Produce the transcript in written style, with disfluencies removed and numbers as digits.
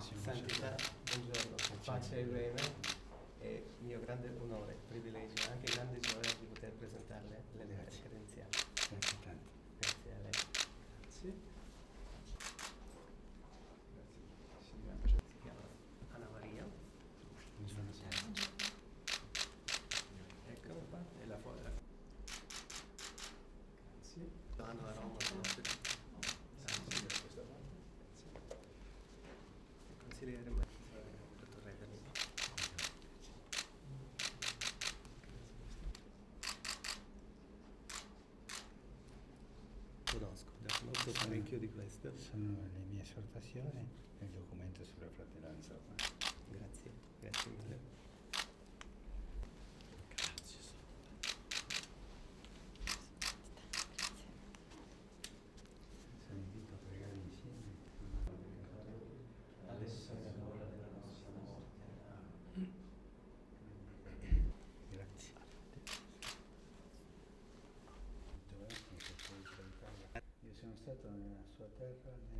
Benissimo. Santità, buongiorno, pace e bene, è mio grande onore, privilegio, anche grande gioia di poter presentarle le lettere credenziali. Grazie tanto. Grazie a lei. Grazie. Si chiama Anna Maria. Buongiorno. Eccola qua, è la foto. Grazie. Vanno a Roma, conoscete. Consigliere dottor Redani. Conosco parecchio di questo. Sono le mie esortazioni e il documento sulla fratellanza romana. Grazie, grazie mille. Se vi invito a pregare insieme. Adesso è l'ora della nostra morte. Grazie. Io sono stato nella sua terra